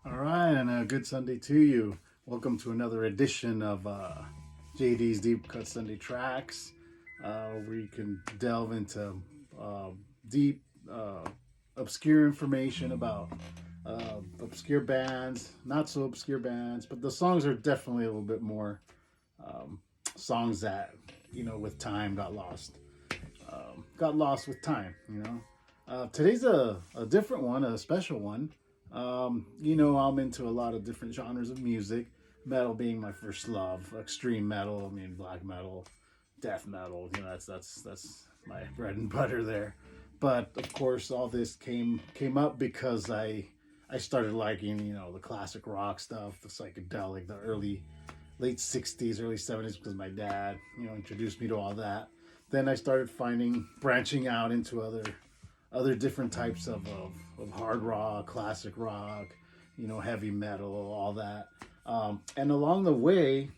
All right, and a good Sunday to you. Welcome to another edition of JD's Deep Cut Sunday Tracks, where you can delve into uh, deep, obscure information about obscure bands, not so obscure bands, but the songs are definitely a little bit more um, songs that, with time got lost with time, today's a different one, a special one. I'm into a lot of different genres of music. Metal being my first love. Extreme metal, I mean black metal, death metal. That's my bread and butter there. But of course, all this came up because I started liking the classic rock stuff, the psychedelic, the late '60s, early '70s because my dad introduced me to all that. Then I started branching out into other different types of hard rock, classic rock, heavy metal, all that. And along the way,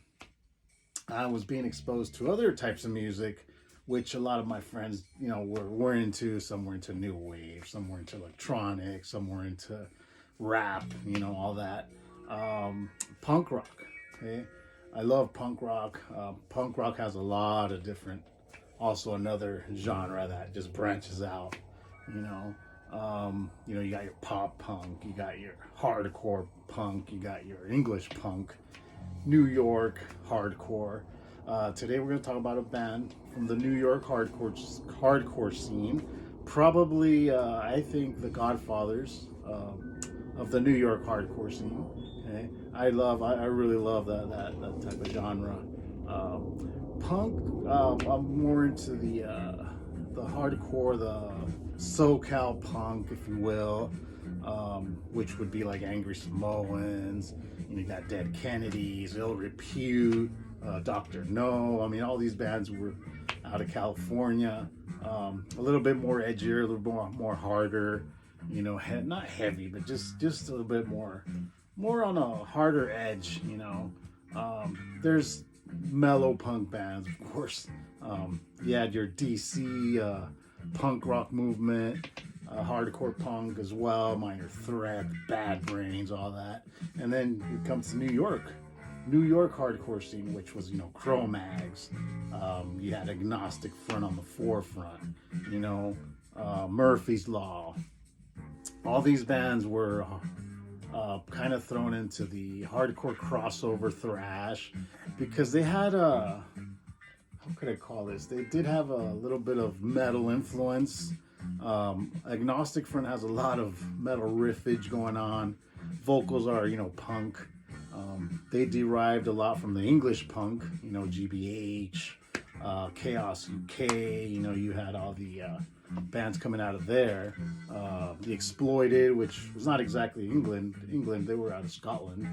I was being exposed to other types of music, which a lot of my friends, were into. Some were into new wave, some were into electronic, some were into rap, all that. Punk rock. Okay, I love punk rock. Punk rock has a lot of different. Also, another genre that just branches out you know. You got your pop punk, you got your hardcore punk, you got your English punk, New York hardcore. Today we're going to talk about a band from the New York hardcore scene. Probably, I think, the Godfathers of the New York hardcore scene. Okay, I really love that type of genre. Punk, I'm more into the hardcore, the SoCal punk, if you will, which would be like Angry Samoans. You got Dead Kennedys, Ill Repute, Doctor No. I mean, all these bands were out of California. A little bit more edgier, a little more harder. Not heavy, but just a little bit more on a harder edge. There's mellow punk bands, of course. You had your DC punk rock movement, hardcore punk as well, Minor Threat, Bad Brains, all that. And then it comes to New York hardcore scene, which was, Cro-Mags. You had Agnostic Front on the forefront, Murphy's Law. All these bands were kind of thrown into the hardcore crossover thrash because they had a, how could I call this? They did have a little bit of metal influence. Agnostic Front has a lot of metal riffage going on. Vocals are, punk. They derived a lot from the English punk, GBH, Chaos UK. You had all the bands coming out of there. The Exploited, which was not exactly England. They were out of Scotland.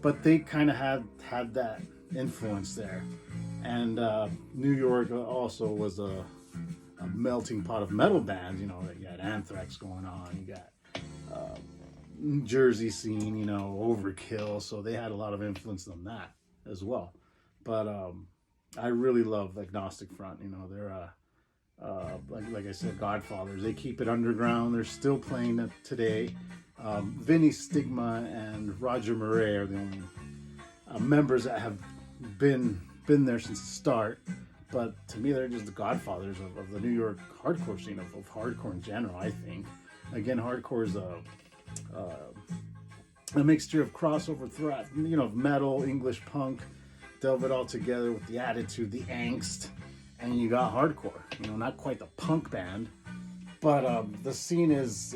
But they kind of had that influence there. And New York also was a melting pot of metal bands. You had Anthrax going on. You got Jersey scene, Overkill. So they had a lot of influence on that as well. But I really love Agnostic Front. They're like I said, Godfathers. They keep it underground. They're still playing it today. Vinny Stigma and Roger Murray are the only members that have been there since the start. But to me, they're just the godfathers of the New York hardcore scene, of hardcore in general, I think. Again, hardcore is a mixture of crossover threat, of metal, English punk, delve it all together with the attitude, the angst, and you got hardcore. Not quite the punk band, but the scene is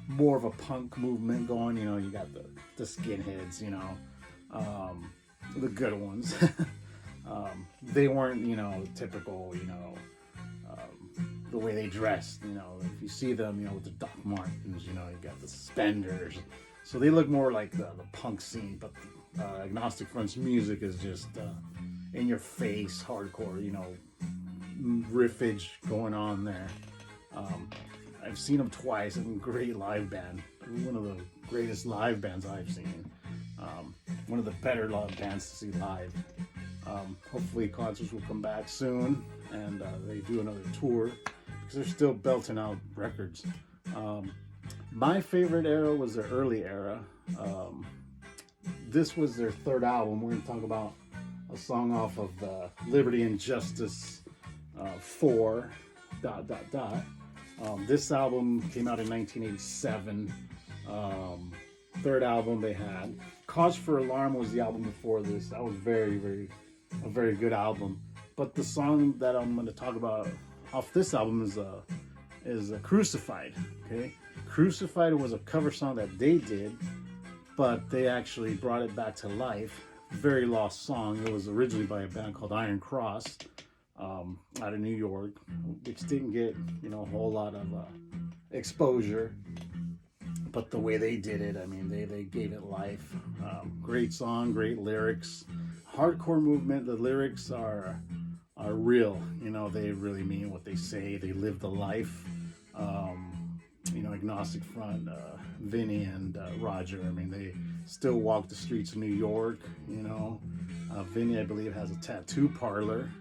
more of a punk movement going. You got the skinheads, the good ones. They weren't, typical, the way they dressed. If you see them, with the Doc Martens, you got the suspenders. So they look more like the punk scene, but Agnostic Front's music is just in your face, hardcore, riffage going on there. I've seen them twice. Great live band. One of the greatest live bands I've seen. One of the better live bands to see live. Hopefully concerts will come back soon and they do another tour because they're still belting out records. My favorite era was their early era. This was their third album. We're going to talk about a song off of the Liberty and Justice 4 ... This album came out in 1987. Third album they had. Cause for Alarm was the album before this. That was a very good album. But the song that I'm going to talk about off this album is Crucified. Okay, Crucified was a cover song that they did, but they actually brought it back to life. Very lost song. It was originally by a band called Iron Cross, out of New York, which didn't get a whole lot of exposure. But the way they did it, I mean, they gave it life. Great song, great lyrics. Hardcore movement. The lyrics are real. They really mean what they say. They live the life. Agnostic Front, Vinny and Roger. I mean, they still walk the streets of New York. Vinny, I believe, has a tattoo parlor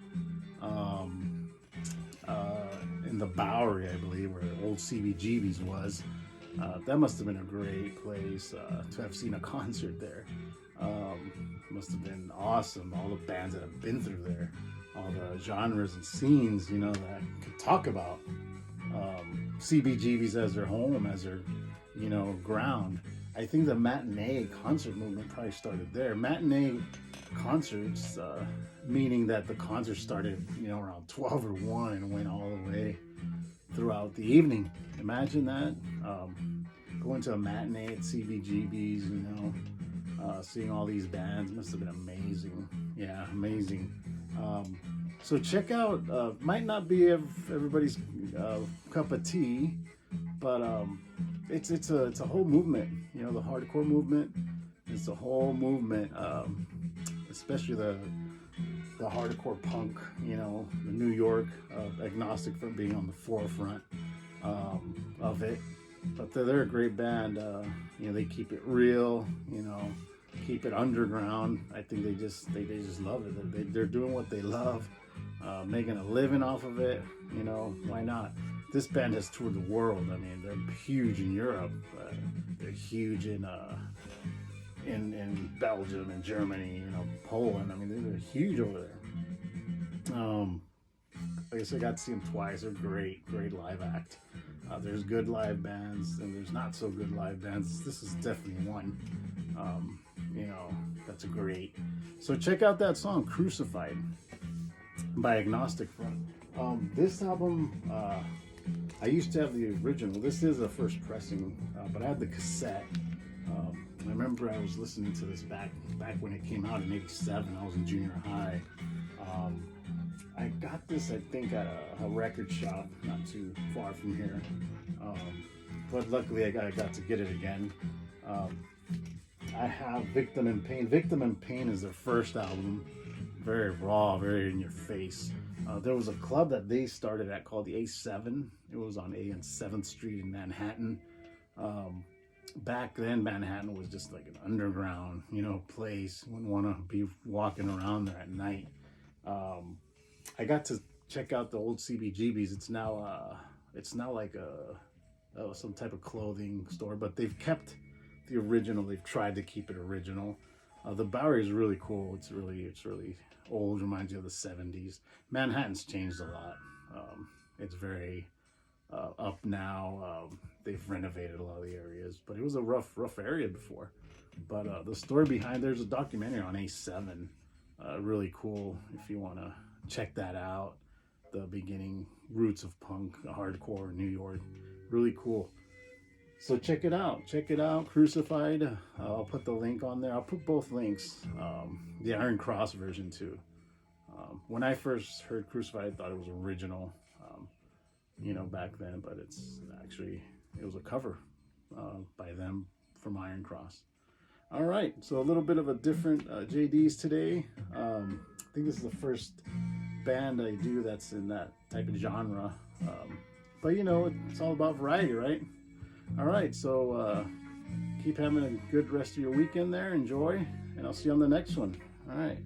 in the Bowery, I believe, where old CBGB's was. That must have been a great place to have seen a concert there. Must have been awesome. All the bands that have been through there, all the genres and scenes, that could talk about CBGB's as their home, as their, ground. I think the matinee concert movement probably started there. Matinee concerts, meaning that the concert started, around 12 or 1 and went all the way throughout the evening. Imagine that. Going to a matinee at CBGB's, seeing all these bands must have been amazing. Yeah, amazing. So check out, might not be everybody's cup of tea, but it's a whole movement. The hardcore movement. It's a whole movement, especially the hardcore punk. The New York Agnostic Front being on the forefront of it. But they're a great band. They keep it real. Keep it underground. I think they just love it. They're doing what they love, making a living off of it. Why not? This band has toured the world. I mean, they're huge in Europe. They're huge in Belgium and Germany. Poland. I mean, they're huge over there. I guess I got to see them twice. They're great live act. There's good live bands and there's not so good live bands. This is definitely one. That's a great. So check out that song, Crucified, by Agnostic Front. This album, I used to have the original. This is a first pressing, but I had the cassette. I remember I was listening to this back when it came out in '87. I was in junior high. I got this, I think, at a record shop not too far from here. But luckily I got to get it again. I have Victim in Pain. Victim in Pain is their first album. Very raw, very in your face. There was a club that they started at called the A7. It was on A and 7th Street in Manhattan. Back then, Manhattan was just like an underground, place. You wouldn't want to be walking around there at night. I got to check out the old CBGB's. It's now like some type of clothing store, but they've kept the original. They've tried to keep it original. The Bowery is really cool. It's really old. Reminds you of the '70s. Manhattan's changed a lot. It's very up now. They've renovated a lot of the areas, but it was a rough area before. But the story behind, there's a documentary on A7. Really cool if you want to check that out. The beginning roots of punk, hardcore in New York. Really cool. So check it out. Crucified. I'll put the link on there. I'll put both links. The Iron Cross version too. When I first heard Crucified, I thought it was original, back then, but it was a cover by them from Iron Cross. All right, so a little bit of a different JDs today. I think this is the first band I do that's in that type of genre. But it's all about variety, right? All right, so keep having a good rest of your weekend there. Enjoy, and I'll see you on the next one. All right.